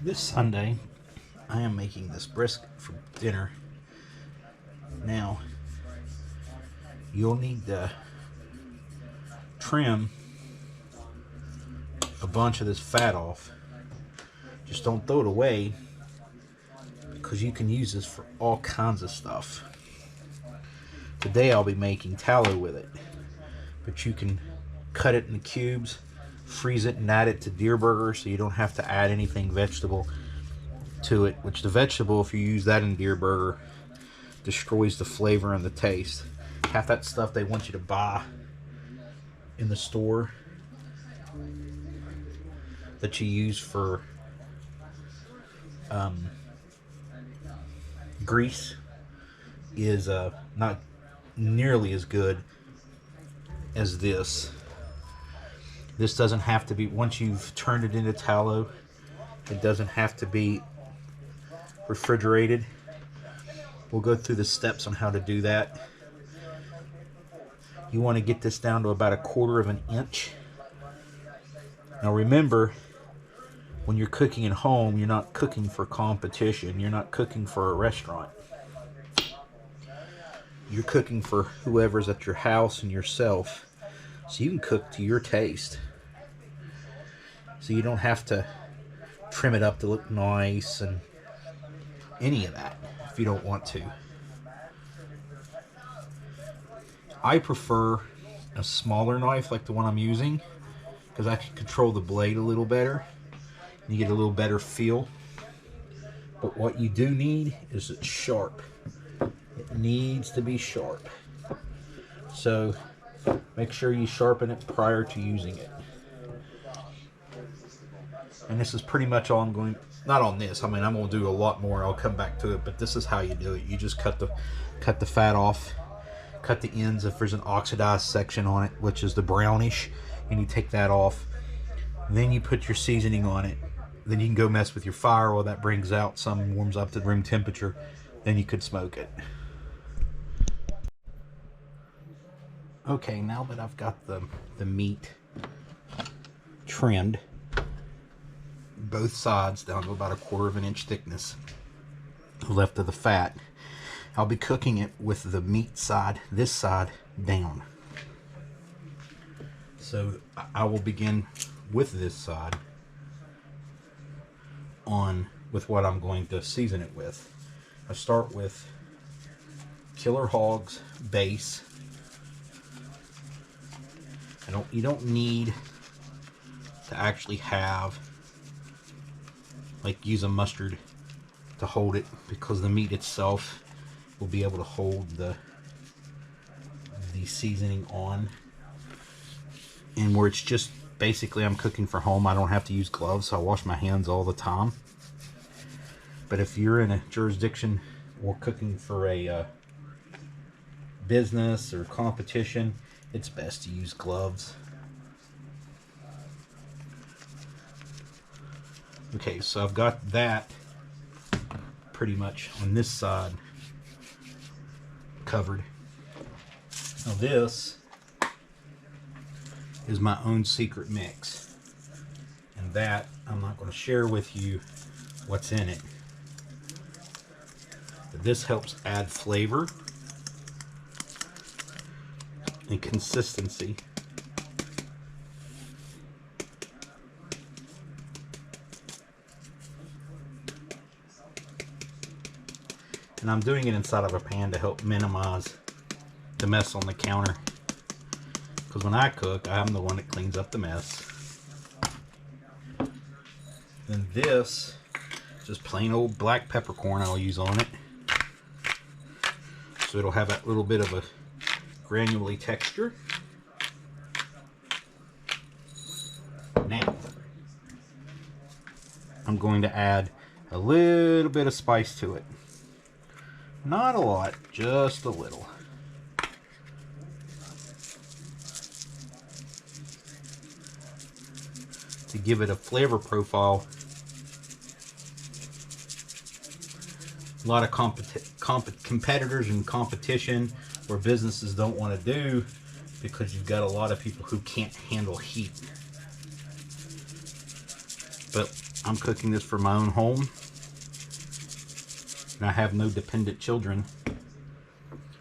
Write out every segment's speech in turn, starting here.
This Sunday, I am making this brisket for dinner. Now, you'll need to trim a bunch of this fat off. Just don't throw it away, because you can use this for all kinds of stuff. Today I'll be making tallow with it, but you can cut it in cubes, freeze it, and add it to deer burger, so you don't have to add anything vegetable to it, which the vegetable, if you use that in deer burger, destroys the flavor and the taste. Half that stuff they want you to buy in the store that you use for grease is not nearly as good as this. This doesn't have to be, once you've turned it into tallow, it doesn't have to be refrigerated. We'll go through the steps on how to do that. You want to get this down to about 1/4 of an inch. Now remember, when you're cooking at home, you're not cooking for competition. You're not cooking for a restaurant. You're cooking for whoever's at your house and yourself. So you can cook to your taste. So you don't have to trim it up to look nice and any of that if you don't want to. I prefer a smaller knife like the one I'm using, because I can control the blade a little better. You get a little better feel. But what you do need is it's sharp. It needs to be sharp. So make sure you sharpen it prior to using it. And this is pretty much all I'm going, not on this, I mean I'm going to do a lot more, I'll come back to it, but this is how you do it. You just cut the fat off, cut the ends if there's an oxidized section on it, which is the brownish, and you take that off. Then you put your seasoning on it. Then you can go mess with your fire while that brings out some, warms up to room temperature. Then you could smoke it. Okay, now that I've got the meat trimmed, both sides down to about 1/4 of an inch thickness left of the fat, I'll be cooking it with the meat side, this side, down. So I will begin with this side on with what I'm going to season it with. I start with Killer Hog's base. You don't need to actually have, like, use a mustard to hold it, because the meat itself will be able to hold the seasoning on. And where it's just basically I'm cooking for home, I don't have to use gloves, so I wash my hands all the time. But if you're in a jurisdiction or cooking for a business or competition, it's best to use gloves. Okay, so I've got that pretty much on this side covered. Now this is my own secret mix, and that I'm not going to share with you what's in it. But this helps add flavor and consistency. And I'm doing it inside of a pan to help minimize the mess on the counter, because when I cook, I'm the one that cleans up the mess. Then this, just plain old black peppercorn I'll use on it, so it'll have that little bit of a granular texture. Now I'm going to add a little bit of spice to it. Not a lot, just a little. To give it a flavor profile. A lot of competitors and competition where businesses don't want to do, because you've got a lot of people who can't handle heat. But I'm cooking this for my own home, and I have no dependent children.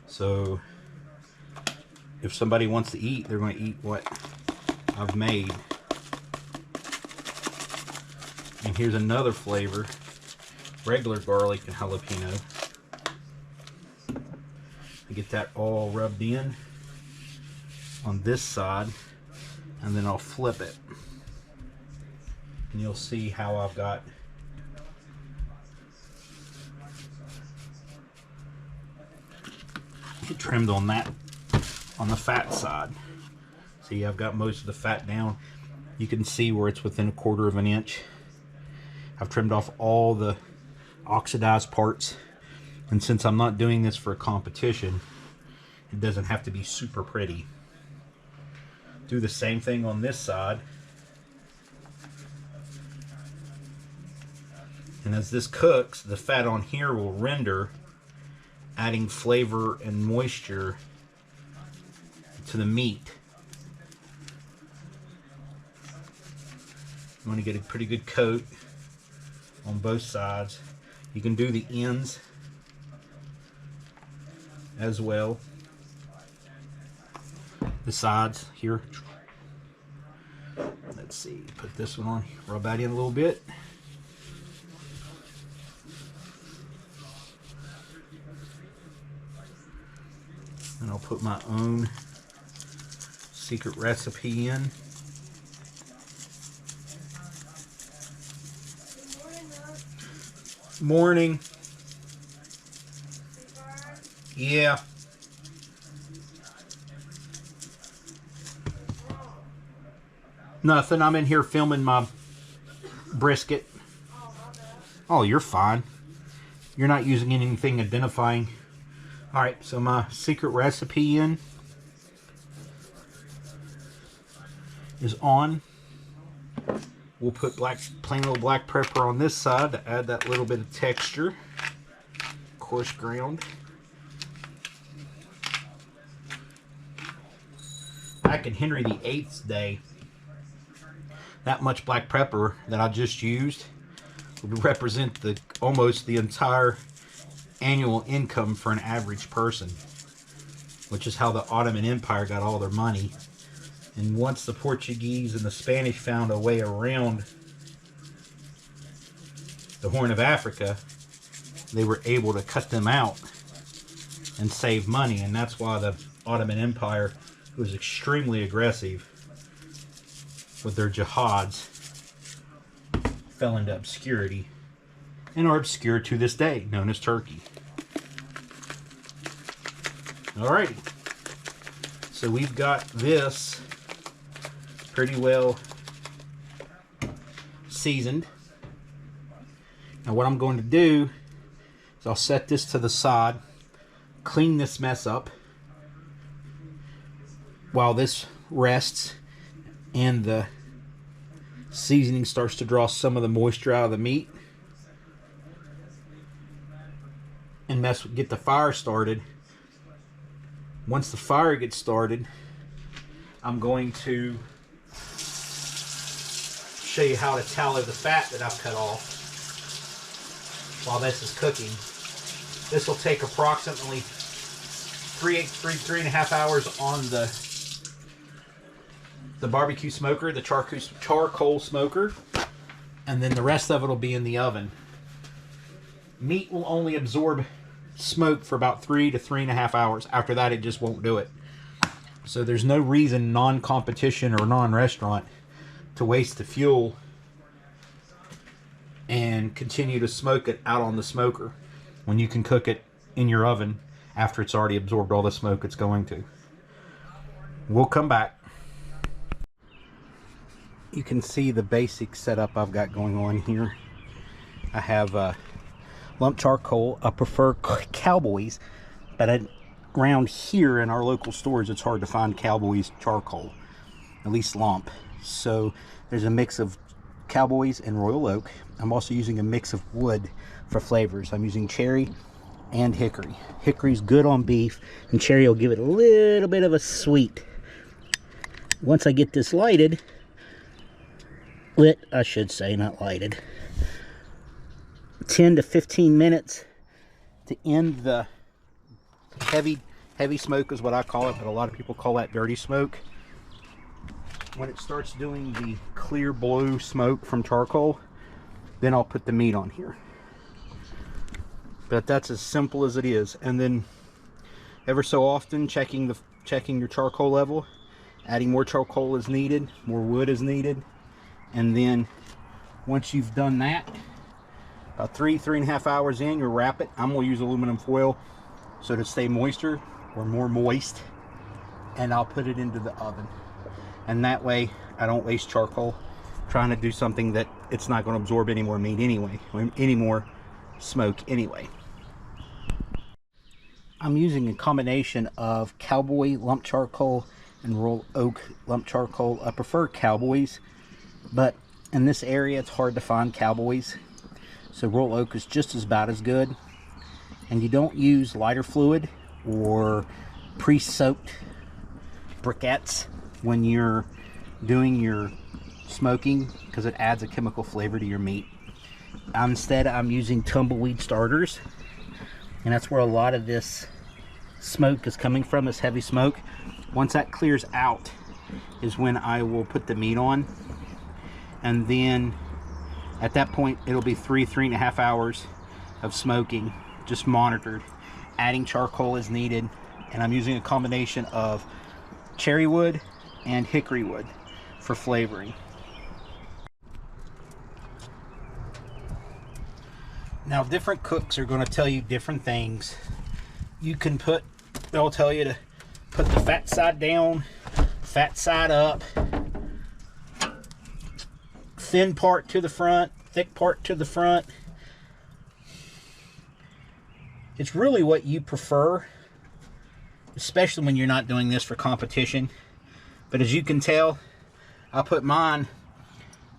So if somebody wants to eat, they're going to eat what I've made. And here's another flavor, regular garlic and jalapeno. I get that all rubbed in on this side, and then I'll flip it. And you'll see how I've got it trimmed on that, on the fat side. See, I've got most of the fat down. You can see where it's within 1/4 of an inch. I've trimmed off all the oxidized parts. And since I'm not doing this for a competition, it doesn't have to be super pretty. Do the same thing on this side. And as this cooks, the fat on here will render, adding flavor and moisture to the meat. I'm going to get a pretty good coat on both sides. You can do the ends as well. The sides here. Let's see, put this one on, rub that in a little bit. And I'll put my own secret recipe in. Morning. Yeah. Nothing. I'm in here filming my brisket. Oh, you're fine. You're not using anything identifying. Alright, so my secret recipe in is on. We'll put plain old black pepper on this side to add that little bit of texture. Coarse ground. Back in Henry VIII's day, that much black pepper that I just used would represent almost the entire annual income for an average person, which is how the Ottoman Empire got all their money. And once the Portuguese and the Spanish found a way around the Horn of Africa, they were able to cut them out and save money. And that's why the Ottoman Empire was extremely aggressive with their jihads, fell into obscurity, and are obscure to this day, known as Turkey. Alrighty, so we've got this pretty well seasoned. Now what I'm going to do is I'll set this to the side, clean this mess up while this rests and the seasoning starts to draw some of the moisture out of the meat, and get the fire started. Once the fire gets started, I'm going to show you how to tallow the fat that I've cut off while this is cooking. This will take approximately 3.5 hours on the barbecue smoker, the charcoal smoker, and then the rest of it will be in the oven. Meat will only absorb smoke for about 3 to 3.5 hours. After that, it just won't do it. So there's no reason, non-competition or non-restaurant, to waste the fuel and continue to smoke it out on the smoker when you can cook it in your oven after it's already absorbed all the smoke it's going to. We'll come back. You can see the basic setup I've got going on here. I have lump charcoal. I prefer Cowboys, but around here in our local stores it's hard to find Cowboys charcoal, at least lump. So there's a mix of Cowboys and Royal Oak. I'm also using a mix of wood for flavors. I'm using cherry and hickory. Hickory's good on beef, and cherry will give it a little bit of a sweet. Once I get this lighted, lit, I should say, not lighted. 10 to 15 minutes to end the heavy smoke is what I call it, but a lot of people call that dirty smoke. When it starts doing the clear blue smoke from charcoal, then I'll put the meat on here. But that's as simple as it is. And then ever so often checking your charcoal level, adding more charcoal as needed, more wood as needed. And then once you've done that, about 3.5 hours in, you'll wrap it. I'm gonna use aluminum foil so to stay moisture or more moist, and I'll put it into the oven. And that way I don't waste charcoal trying to do something that it's not going to absorb any more meat anyway, any more smoke anyway. I'm using a combination of Cowboy lump charcoal and Royal Oak lump charcoal. I prefer Cowboys, but in this area it's hard to find Cowboys, so Royal Oak is just about as good. And you don't use lighter fluid or pre-soaked briquettes when you're doing your smoking, because it adds a chemical flavor to your meat. Instead, I'm using tumbleweed starters, and that's where a lot of this smoke is coming from, this heavy smoke. Once that clears out is when I will put the meat on, and then at that point it'll be 3.5 hours of smoking, just monitored, adding charcoal as needed. And I'm using a combination of cherry wood and hickory wood for flavoring. Now, different cooks are going to tell you different things. They'll tell you to put the fat side down, fat side up, thin part to the front, thick part to the front. It's really what you prefer, especially when you're not doing this for competition. But as you can tell, I put mine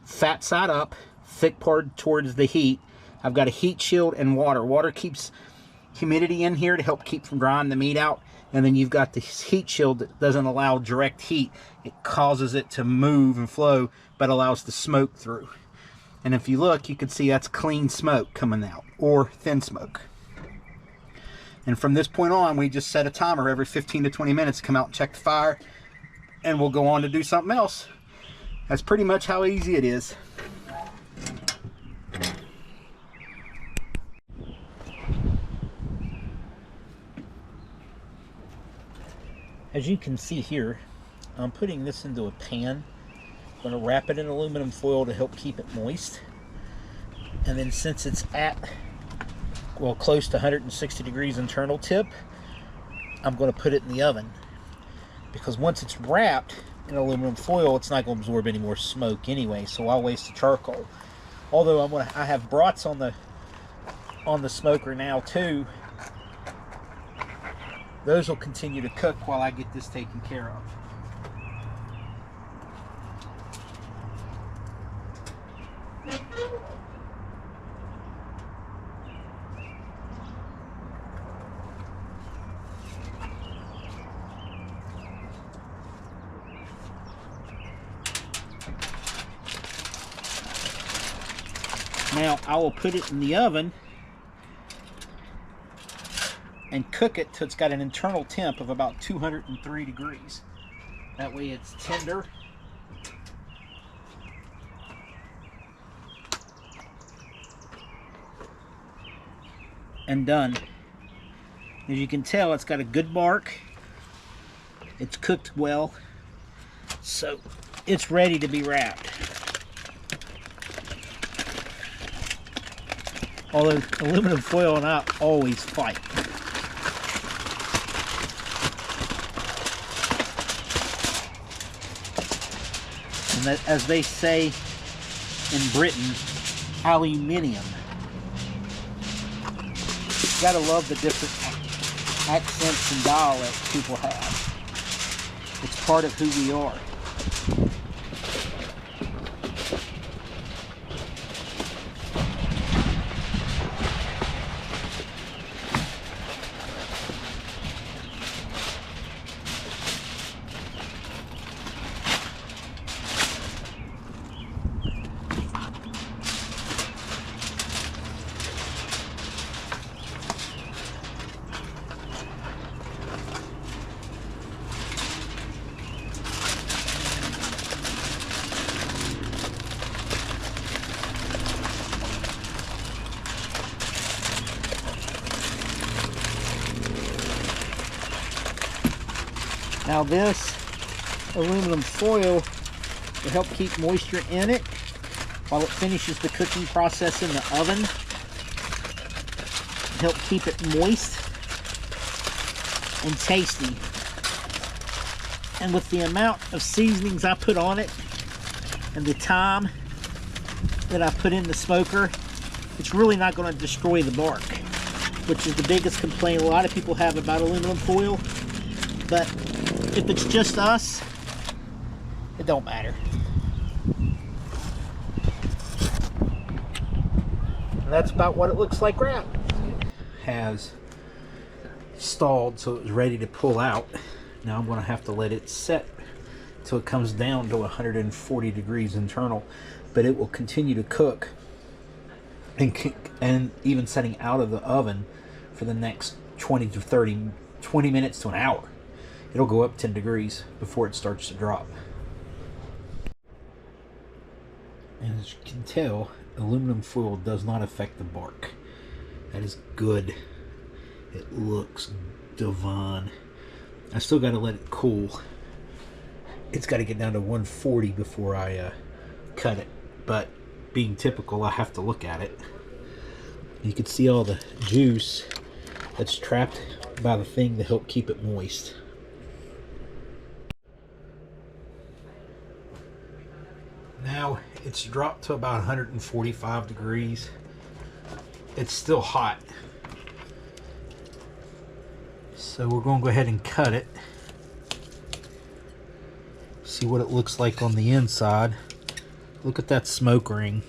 fat side up, thick part towards the heat. I've got a heat shield and water. Water keeps humidity in here to help keep from drying the meat out. And then you've got the heat shield that doesn't allow direct heat. It causes it to move and flow, but allows the smoke through. And if you look, you can see that's clean smoke coming out, or thin smoke. And from this point on, we just set a timer every 15 to 20 minutes to come out and check the fire, and we'll go on to do something else. That's pretty much how easy it is. As you can see here, I'm putting this into a pan. I'm going to wrap it in aluminum foil to help keep it moist. And then since it's at, well, close to 160 degrees internal tip, I'm going to put it in the oven. Because once it's wrapped in aluminum foil, it's not going to absorb any more smoke anyway, so I'll waste the charcoal. Although I have brats on the smoker now too. Those will continue to cook while I get this taken care of. Now I will put it in the oven and cook it till it's got an internal temp of about 203 degrees. That way it's tender. And done. As you can tell, it's got a good bark. It's cooked well. So it's ready to be wrapped. Although aluminum foil and I always fight. And that, as they say in Britain, aluminium. You gotta love the different accents and dialects people have. It's part of who we are. Now this aluminum foil will help keep moisture in it while it finishes the cooking process in the oven. Help keep it moist and tasty. And with the amount of seasonings I put on it and the time that I put in the smoker, it's really not going to destroy the bark, which is the biggest complaint a lot of people have about aluminum foil. But if it's just us, it don't matter. And that's about what it looks like wrapped. Has stalled, so it was ready to pull out. Now I'm going to have to let it set till it comes down to 140 degrees internal, but it will continue to cook and even setting out of the oven for the next 20 minutes to an hour. It'll go up 10 degrees before it starts to drop. And as you can tell, aluminum foil does not affect the bark. That is good. It looks divine. I still got to let it cool. It's got to get down to 140 before I cut it. But being typical, I have to look at it. You can see all the juice that's trapped by the thing to help keep it moist. Now it's dropped to about 145 degrees. It's still hot. So we're going to go ahead and cut it. See what it looks like on the inside. Look at that smoke ring.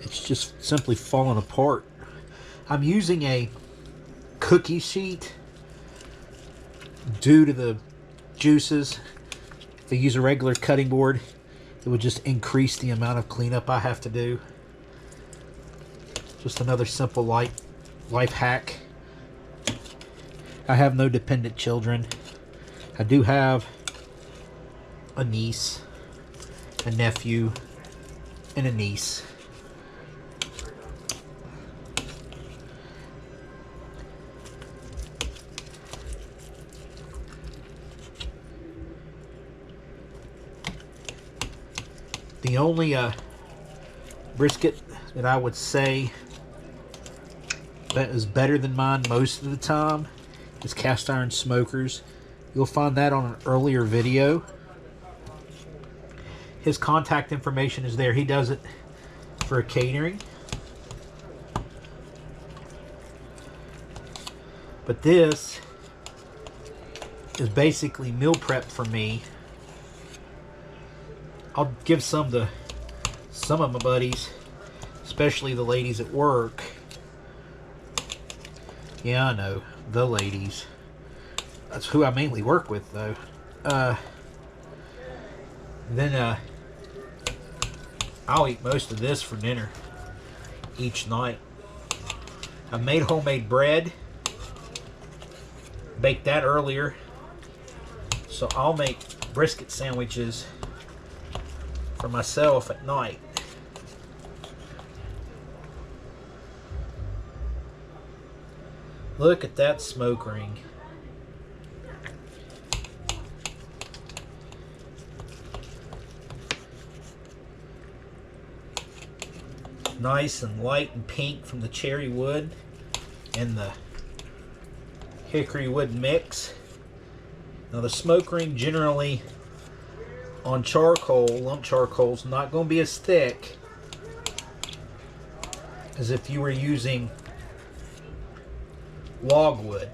It's just simply falling apart. I'm using a cookie sheet due to the juices. If I use a regular cutting board, it would just increase the amount of cleanup I have to do. Just another simple life hack. I have no dependent children. I do have a niece, a nephew, and a niece. The only brisket that I would say that is better than mine most of the time is Cast Iron Smokers. You'll find that on an earlier video. His contact information is there. He does it for catering. But this is basically meal prep for me. I'll give some to some of my buddies, especially the ladies at work. Yeah, I know, the ladies. That's who I mainly work with, though. Then I'll eat most of this for dinner each night. I made homemade bread, baked that earlier, so I'll make brisket sandwiches for myself at night. Look at that smoke ring. Nice and light and pink from the cherry wood and the hickory wood mix. Now the smoke ring generally on charcoal, lump charcoal, is not going to be as thick as if you were using logwood.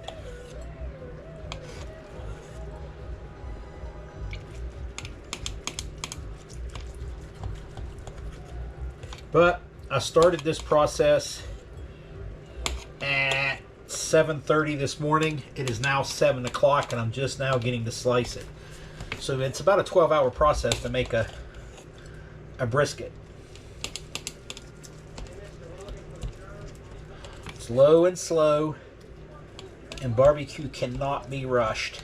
But I started this process at 7:30 this morning. It is now 7 o'clock and I'm just now getting to slice it. So it's about a 12-hour process to make a brisket. Slow and slow, and barbecue cannot be rushed.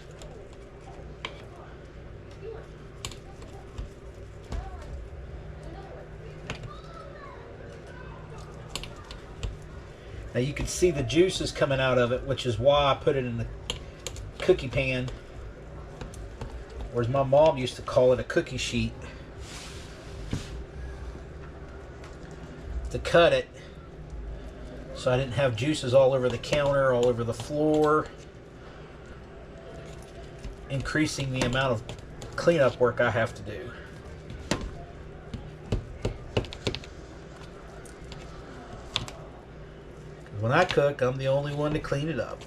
Now you can see the juices coming out of it, which is why I put it in the cookie pan, or as my mom used to call it, a cookie sheet, to cut it so I didn't have juices all over the counter, all over the floor, increasing the amount of cleanup work I have to do. When I cook, I'm the only one to clean it up.